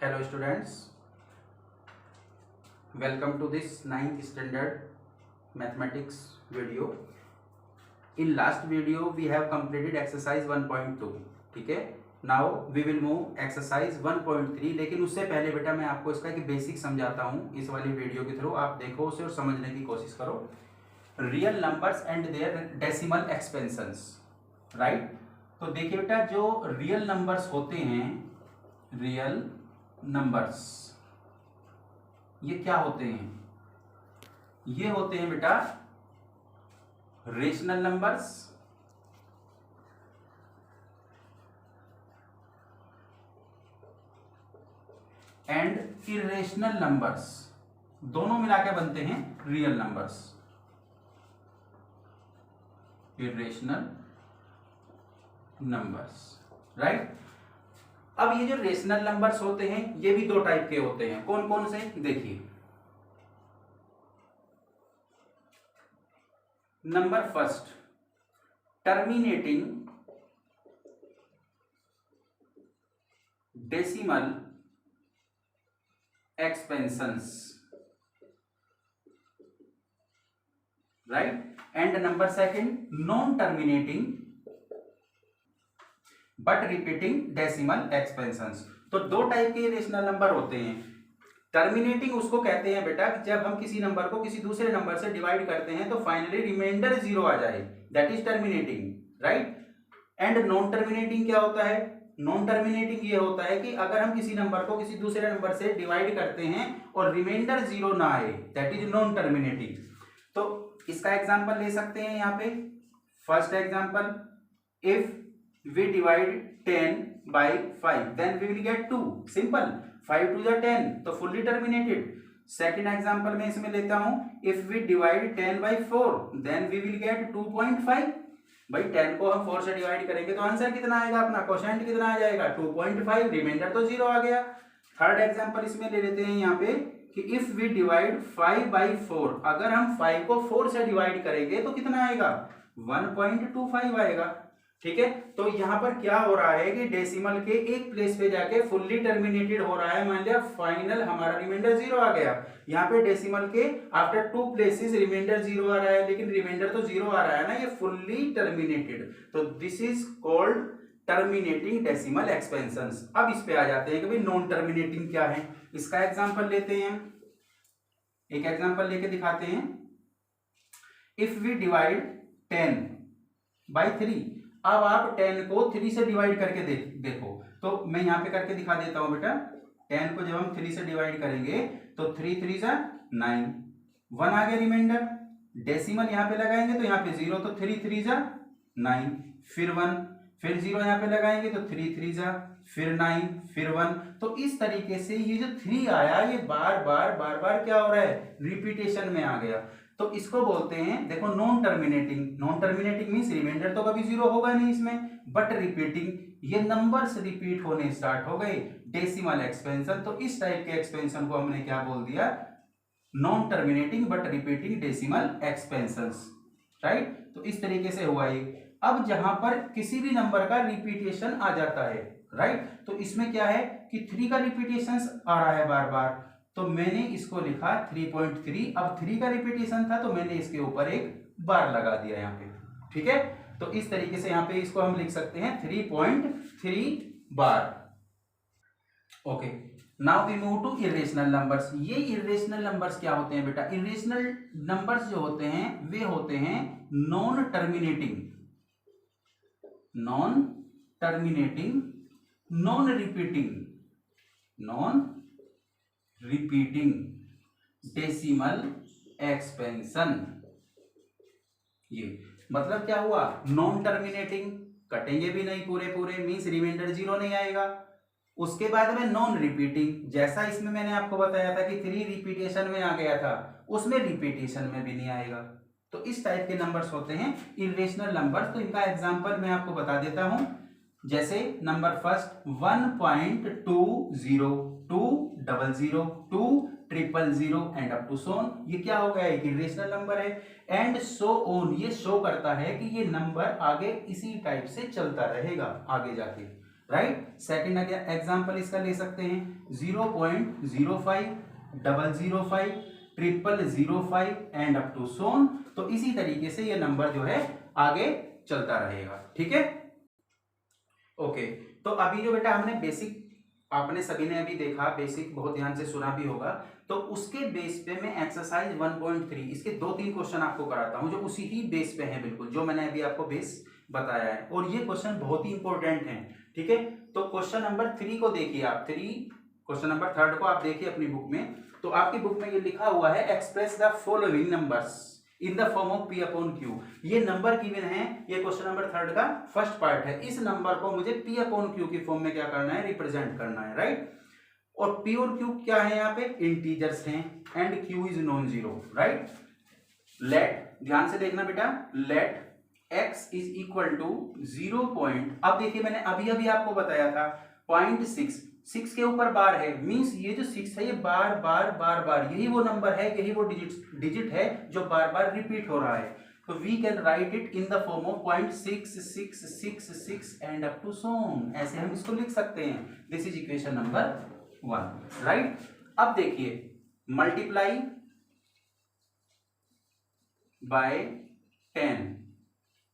Hello students, welcome to this 9th standard mathematics video. In last video we have completed exercise 1.2. ठीक है, now we will move exercise 1.3. लेकिन उससे पहले बेटा मैं आपको इसका एक बेसिक समझाता हूँ इस वाली वीडियो के थ्रू. आप देखो उसे और समझने की कोशिश करो. Real numbers and their decimal expansions, right. तो देखिए बेटा, जो रियल नंबर्स होते हैं, रियल नंबर्स ये क्या होते हैं? ये होते हैं बेटा rational numbers and irrational numbers. दोनों मिलाकर बनते हैं real numbers, irrational numbers, right. अब ये जो रेशनल नंबर्स होते हैं ये भी दो टाइप के होते हैं. कौन कौन से? देखिए, number first, terminating decimal expansions, right. And number second, non terminating but repeating decimal expansions. तो दो टाइप के रेशनल नंबर होते हैं. टर्मिनेटिंग उसको कहते हैं बेटा कि जब हम किसी नंबर को किसी दूसरे नंबर से डिवाइड करते हैं तो फाइनली रिमाइंडर 0 आ जाए, that is terminating, right. And non terminating क्या होता है? नॉन टर्मिनेटिंग ये होता है कि अगर हम किसी नंबर को किसी दूसरे नंबर से डिवाइड करते हैं और रिमाइंडर 0 ना आए, दैट इज नॉन टर्मिनेटिंग. तो इसका एग्जांपल ले सकते हैं यहाँ पे. First example, if we divide 10 by 5 then we will get 2. simple. 5 to the 10 तो fully terminated. second example मैं इसमें लेता हूं, if we divide 10 by 4 then we will get 2.5. भाई 10 को हम 4 से डिवाइड करेंगे तो आंसर कितना आएगा अपना? क्वोशिएंट कितना आ जाएगा? 2.5. रिमाइंडर तो 0 आ गया. थर्ड एग्जांपल इसमें ले लेते हैं यहाँ पे कि if we divide 5 by 4, अगर हम 5 को 4 से डिवाइड करेंगे तो कितना आएगा? 1.25 आएगा. ठीक है. तो यहां पर क्या हो रहा है कि डेसिमल के एक प्लेस पे जाके फुल्ली टर्मिनेटेड हो रहा है. मान लिया फाइनल हमारा रिमाइंडर 0 आ गया. यहाँ पे डेसिमल के आफ्टर 2 प्लेसेस रिमाइंडर 0 आ रहा है, लेकिन रिमाइंडर तो 0 आ रहा है ना, ये फुल्ली टर्मिनेटेड. तो this is called terminating decimal expansions. अब इस पे आ जाते हैं कि भाई नॉन टर्मिनेटिंग क्या है. इसका एग्जांपल लेते हैं, एक एग्जांपल लेके दिखाते हैं. इफ वी डिवाइड 10 by 3, अब आप 10 को 3 से डिवाइड करके देखो. तो मैं यहां पे करके दिखा देता हूं बेटा. 10 को जब हम 3 से डिवाइड करेंगे तो 3 3 जा 9, 1 आ गया रिमाइंडर. डेसिमल यहां पे लगाएंगे तो यहां पे 0, तो 3 3 जा 9, फिर 1, फिर 0 यहां पे लगाएंगे तो 3 3 जा, फिर 9, फिर 1. तो इस तरीके से ये जो 3 आया ये बार बार क्या हो रहा है? रिपीटेशन में आ गया. तो इसको बोलते हैं, देखो, non terminating. Non terminating means remainder तो कभी 0 होगा नहीं इसमें, बट रिपीटिंग, ये नंबर्स रिपीट होने स्टार्ट हो गए. Decimal expansion. तो इस टाइप के एक्सपेंशन को हमने क्या बोल दिया? Non terminating but repeating decimal expansions, right. तो इस तरीके से हुआ ये. अब जहां पर किसी भी नंबर का रिपीटेशन आ जाता है, राइट, तो इसमें क्या है कि 3 का रिपीटेशन आ रहा है बार बार, तो मैंने इसको लिखा 3.3. अब 3 का रिपीटेशन था तो मैंने इसके ऊपर एक बार लगा दिया यहाँ पे. ठीक है. तो इस तरीके से यहाँ पे इसको हम लिख सकते हैं 3.3 बार. Okay, now we move to irrational numbers. ये इरेशनल नंबर्स क्या होते हैं बेटा? इरेशनल नंबर्स जो होते हैं वे होते हैं non terminating, non terminating, non repeating, non repeating decimal expansion. ये मतलब क्या हुआ? नॉन टर्मिनेटिंग, कटेंगे भी नहीं पूरे मींस रिमाइंडर 0 नहीं आएगा. उसके बाद में नॉन रिपीटिंग, जैसा इसमें मैंने आपको बताया था कि 3 रिपीटेशन में आ गया था, उसमें रिपीटेशन में भी नहीं आएगा. तो इस टाइप के नंबर्स होते हैं इरेशनल नंबर्स. तो इनका एग्जांपल मैं आपको बता देता हूं. जैसे number first 1.20, 200, 200 and up to so on. ये क्या हो गया? एक इरेशनल नंबर है. एंड सो ऑन, ये शो करता है कि ये नंबर आगे इसी टाइप से चलता रहेगा आगे जाके, राइट। सेकंड एग्जांपल इसका ले सकते हैं 0.05, 005, 0005 एंड अप टू सोन। तो इसी तरीके से ये नंबर जो है आगे चलता रहेगा, ठीक है। ओके, तो अभी जो बेटा हमने बेसिक, आपने सभी ने अभी देखा, बेसिक बहुत ध्यान से सुना भी होगा, तो उसके बेस पे मैं एक्सरसाइज 1.3 इसके 2-3 क्वेश्चन आपको कराता हूं जो उसी ही बेस पे हैं, बिल्कुल जो मैंने अभी आपको बेस बताया है, और ये क्वेश्चन बहुत ही इंपॉर्टेंट हैं, ठीक है। तो क्वेश्चन नंबर 3 को देखिए आप, क्वेश्चन नंबर 3 को आप देखिए अपनी बुक में। तो आपकी बुक में ये लिखा हुआ है express the following numbers in the form of P upon Q। ये नंबर गिवन है, ये क्वेश्चन नंबर 3 का फर्स्ट पार्ट है। इस नंबर को मुझे P अपॉन Q की फॉर्म में क्या करना है, रिप्रेजेंट करना है, राइट। और P और Q क्या है, यहाँ पे इंटीजर्स हैं and Q is non zero, right. Let, ध्यान से देखना बेटा, let x is equal to 0 point, अब देखिए मैंने अभी अभी आपको बताया था 0.6 के ऊपर बार है, मींस ये जो 6 है ये बार बार बार बार यही वो नंबर है, यही वो डिजिट है जो बार बार रिपीट हो रहा है। तो we can write it in the form of 0.6666 and up to so on, ऐसे हम इसको लिख सकते हैं। This is equation number 1, right. अब देखिए multiply by 10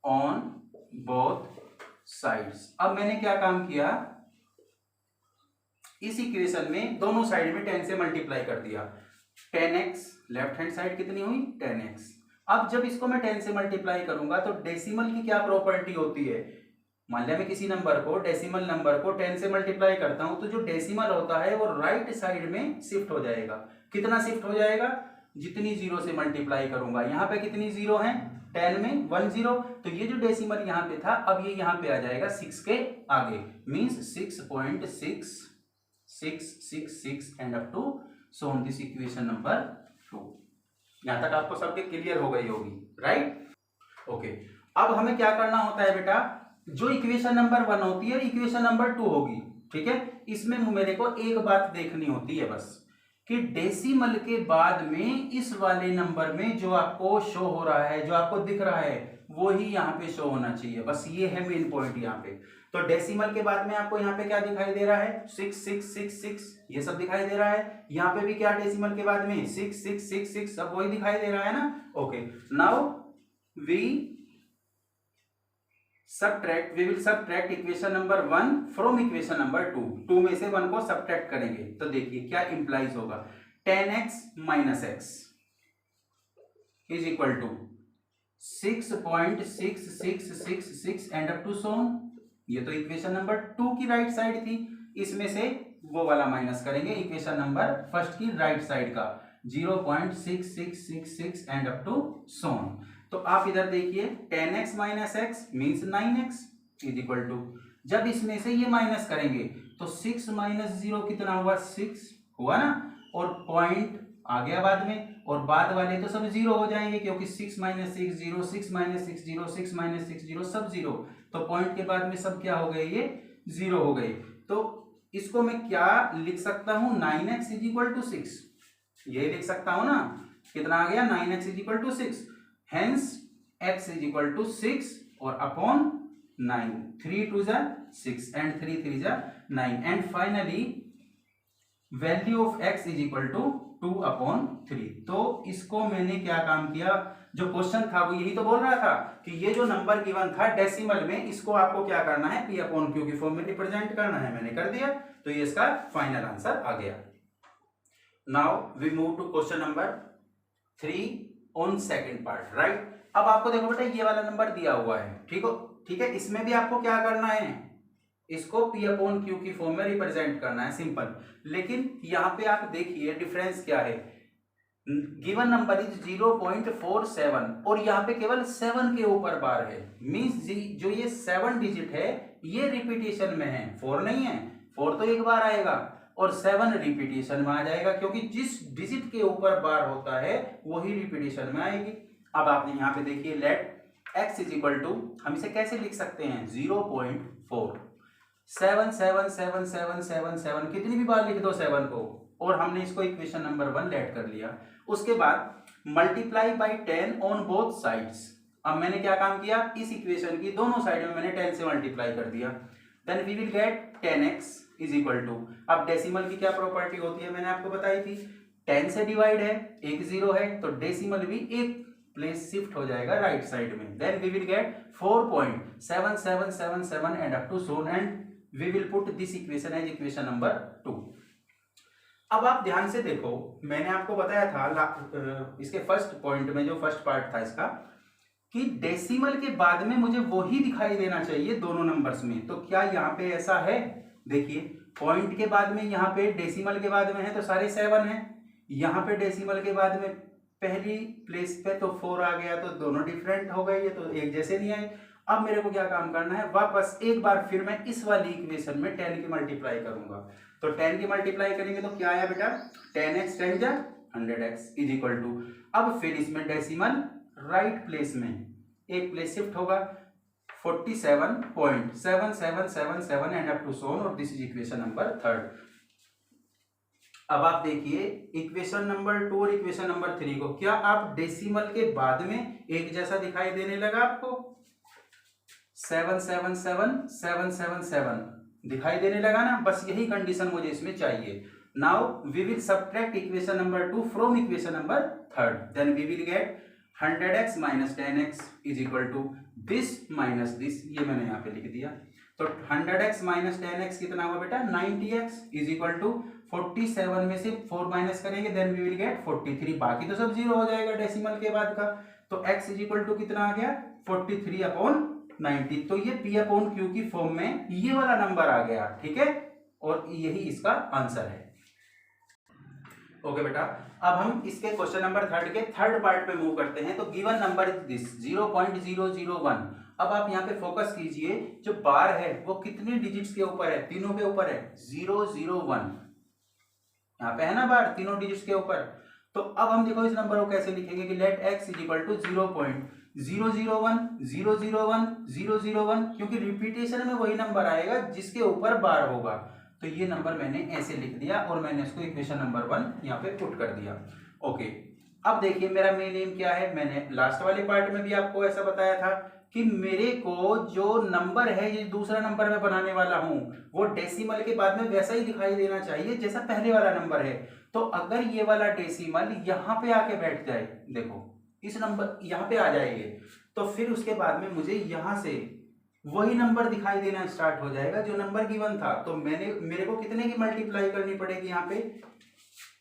on both sides. अब मैंने क्या काम किया, इस इक्वेशन में दोनों साइड में 10 से मल्टीप्लाई कर दिया। 10x लेफ्ट हैंड साइड कितनी हुई, 10x। अब जब इसको मैं 10 से मल्टीप्लाई करूंगा तो डेसिमल की क्या प्रॉपर्टी होती है, मान लिया मैं किसी नंबर को, डेसिमल नंबर को 10 से मल्टीप्लाई करता हूं तो जो डेसिमल होता है वो राइट साइड में शिफ्ट हो जाएगा। कितना शिफ्ट हो जाएगा, जितनी जीरो से मल्टीप्लाई करूंगा। यहाँ पे कितनी जीरो है, 10 में 1 0, तो ये जो डेसिमल यहाँ पे था अब ये यहाँ पे आ जाएगा 6 के आगे, means 6.6666 and up to so on. This equation number 2। यहां तक आपको सबके क्लियर हो गई होगी, राइट। ओके, अब हमें क्या करना होता है बेटा, जो इक्वेशन नंबर 1 होती है इक्वेशन नंबर 2 होगी, ठीक है। इसमें मेरे को एक बात देखनी होती है बस, कि डेसिमल के बाद में इस वाले नंबर में जो आपको शो हो रहा है, जो आपको दिख रहा है, वो ही यहाँ पे शो होना चाहिए, बस ये है मेन पॉइंट यहाँ पे। तो डेसिमल के बाद में आपको यहाँ पे क्या दिखाई दे रहा है, 6666 ये सब दिखाई दे रहा है। यहाँ पे भी क्या डेसिमल के बाद में 6666 सब वही दिखाई दे रहा है ना। Okay, now we will subtract equation number 1 from equation number 2। 2 में से 1 को सब्ट्रैक्ट करेंगे तो देखिए क्या इंप्लाइज होगा, 10x minus x is equal to 6.6666 and up to so on. ये तो इक्वेशन नंबर 2 की राइट साइड थी, इसमें से वो वाला माइनस करेंगे इक्वेशन नंबर फर्स्ट की राइट साइड का 0.6666 एंड अप टू सोन। तो आप इधर देखिए 10x minus x means 9x is equal to, जब इसमें से ये माइनस करेंगे तो 6 माइनस 0 कितना हुआ, 6 हुआ ना, और पॉइंट आ गया बाद में, और बाद वाले तो सब जीरो हो जाएंगे क्योंकि 6 माइनस 6 0, 6 माइनस 6 0, 6 माइनस 6 0 सब जीरो, तो पॉइंट के बाद में सब क्या हो गए, ये जीरो हो गए। तो इसको मैं क्या लिख सकता हूं, 9x इज इक्वल टू 6, ये लिख सकता हूं ना, कितना आ गया, 9x is equal to 6, hence x is equal to 6 और अपॉन 9, 3 2 जा 6 एंड 3 3 जा 9 and finally value of x is equal to 2 upon 3। तो इसको मैंने क्या काम किया, जो क्वेश्चन था वो यही तो बोल रहा था कि ये जो नंबर गिवन था डेसिमल में, इसको आपको क्या करना है, p अपॉन q की फॉर्म में रिप्रेजेंट करना है, मैंने कर दिया, तो ये इसका फाइनल आंसर आ गया। Now we move to question number 3 on second part, right. अब आपको देखो बेटा ये वाला नंबर दिया हुआ है, ठीक है, इसमें भी आपको क्या करना है, इसको P अपॉन Q की फॉर्म में रिप्रेजेंट करना है, सिंपल। लेकिन यहाँ पे आप देखिए डिफरेंस क्या है, गिवन नंबर इज 0.47 और यहाँ पे केवल 7 के ऊपर बार है, मींस जो ये 7 डिजिट है ये रिपीटेशन में है, 4 नहीं है, 4 तो एक बार आएगा और 7 रिपीटेशन में आ जाएगा, क्योंकि जिस डिजिट के ऊपर बार होता है वही रिपीटेशन में आएगी। अब आपने यहाँ पे देखिए let x is equal to, हम इसे कैसे लिख सकते हैं, 0.4, 7 7 7 7 7 7 कितनी भी बार लिख दो 7 को, और हमने इसको इक्वेशन नंबर 1 लेट कर लिया। उसके बाद multiply by 10 on both sides. अब मैंने क्या काम किया, इस इक्वेशन की दोनों साइड में मैंने 10 से मल्टीप्लाई कर दिया, then we will get 10x is equal to, अब डेसिमल की क्या प्रॉपर्टी होती है मैंने आपको बताई थी, 10 से डिवाइड है, एक जीरो है, तो डेसिमल भी एक प्लेस शिफ्ट हो जाएगा राइट साइड में, then we will get 4.7777 and up to so and we will put this equation as equation number 2। अब आप ध्यान से देखो, मैंने आपको बताया था इसके फर्स्ट पॉइंट में, जो फर्स्ट पार्ट था इसका, कि डेसिमल के बाद में मुझे वही दिखाई देना चाहिए दोनों नंबर्स में। तो क्या यहाँ पे ऐसा है? देखिए, पॉइंट के बाद में यहाँ पे डेसिमल के बाद में है तो सारे 7 है, यहाँ पे डेसिमल के बाद में पहली प्लेस पे तो 4 आ गया, तो दोनों डिफरेंट हो गए, ये तो एक जैसे नहीं आए। अब मेरे को क्या काम करना है, वापस एक बार फिर मैं इस वाली इक्वेशन में 10 की मल्टीप्लाई करूंगा। तो 10 की मल्टीप्लाई करेंगे तो क्या आया बेटा, 10x 10 जा 100x इज इक्वल टू, अब फिर इसमें डेसिमल राइट प्लेस में एक प्लेस शिफ्ट होगा, 47.7777 and up to so on, और दिस इज इक्वेशन नंबर 3। अब आप देखिए इक्वेशन नंबर 2 और इक्वेशन नंबर 3 को, क्या आप डेसिमल के बाद में एक जैसा दिखाई देने लगा आपको? 777 दिखाई देने लगा ना, बस यही कंडीशन मुझे इसमें चाहिए। Now we will subtract equation number 2 from equation number 3, then we will get 100x minus 10x is equal to this minus this, ये मैंने यहाँ पे लिख दिया। तो 100x माइनस 10x कितना हुआ बेटा, 90x इज इक्वल टू 47 में से 4 माइनस करेंगे, देन वी विल गेट 43, बाकी तो सब जीरो हो जाएगा डेसिमल के बाद का। तो x इज इक्वल टू कितना आ गया, 43/90। तो ये p अपॉन q की फॉर्म में ये वाला नंबर आ गया, ठीक है, और यही इसका आंसर है। ओके बेटा, अब हम इसके क्वेश्चन नंबर 3 के थर्ड पार्ट पे मूव करते हैं। तो गिवन नंबर दिस 0.001। अब आप यहाँ पे फोकस कीजिए, जो बार है वो कितने डिजिट्स के ऊपर है, तीनों के ऊपर है, 001 यहाँ पे है ना बार, तीनों डिजिट्स के ऊपर। तो अब हम देखो इस नंबर को कैसे लिखेंगे कि let x is equal to 0.001 001 001, क्योंकि रिपीटेशन में वही नंबर आएगा जिसके ऊपर बार होगा। तो ये नंबर मैंने ऐसे लिख दिया और मैंने इसको इक्वेशन नंबर 1 यहाँ पे पुट कर दिया। ओके, अब देखिए मेरा मेन एम क्या है, मैंने लास्ट वाले पार्ट में भी आपको ऐसा बताया था कि मेरे को जो नंबर है, ये दूसरा नंबर मैं बनाने वाला हूं, वो डेसिमल के बाद में वैसा ही दिखाई देना चाहिए जैसा पहले वाला नंबर है। तो अगर ये वाला डेसिमल यहाँ पे आके बैठ जाए, देखो इस नंबर यहाँ पे आ जाएंगे, तो फिर उसके बाद में मुझे यहाँ से वही नंबर दिखाई देना स्टार्ट हो जाएगा जो नंबर गिवन था। तो मेरे को कितने की मल्टीप्लाई करनी पड़ेगी, यहाँ पे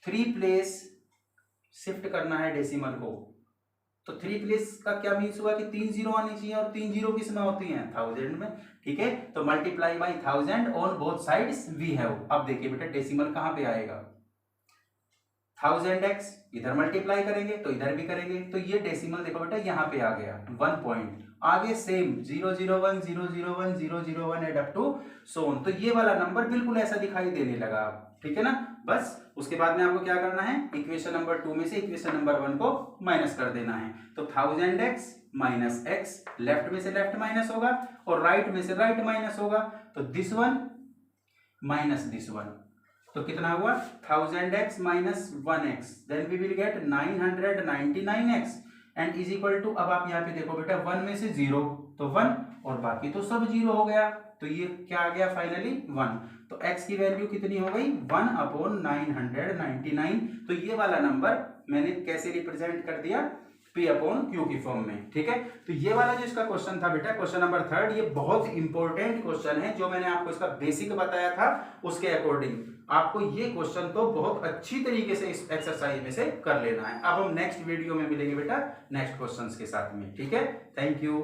3 प्लेस शिफ्ट करना है डेसिमल को। तो 3 प्लेस का क्या मीन्स हुआ कि 3 जीरो आनी चाहिए, और 3 जीरो किस में होती हैं, 1000 में, ठीक है। तो multiply by 1000 on both sides we have. अब देखिए बेटा डेसिमल कहाँ पे आएगा, 1000x इधर मल्टीप्लाई करेंगे तो इधर भी करेंगे, तो ये डेसिमल देखो बेटा यहाँ पे आ गया 1 पॉइंट, आगे same 001 001 001 and up to so on. तो ये वाला नंबर बिल्कुल ऐसा दिखाई देने लगा, ठीक है ना। बस उसके बाद में आपको क्या करना है, इक्वेशन नंबर 2 में से इक्वेशन नंबर 1 को माइनस कर देना है। तो 1000x माइनस x, लेफ्ट में से लेफ्ट माइनस होगा और राइट में से राइट माइनस होगा, तो this one minus this one, तो कितना हुआ 1000x minus 1x, then we will get 999x and is equal to, अब आप यहाँ पे देखो बेटा 1 में से 0 तो 1 और बाकी तो सब 0 हो गया, तो ये क्या आ गया फाइनली 1। तो x की वैल्यू कितनी हो गई 1/999। तो ये वाला नंबर मैंने कैसे रिप्रेजेंट कर दिया, p/q की फॉर्म में, ठीक है। तो ये वाला जो इसका क्वेश्चन था बेटा, क्वेश्चन नंबर 3, ये बहुत इंपॉर्टेंट क्वेश्चन है। जो मैंने आपको इसका बेसिक बताया था उसके अकॉर्डिंग आपको ये क्वेश्चन तो बहुत अच्छी तरीके से इस एक्सरसाइज में से कर लेना है। अब हम नेक्स्ट वीडियो में मिलेंगे बेटा नेक्स्ट क्वेश्चंस के साथ में, ठीक है। Thank you.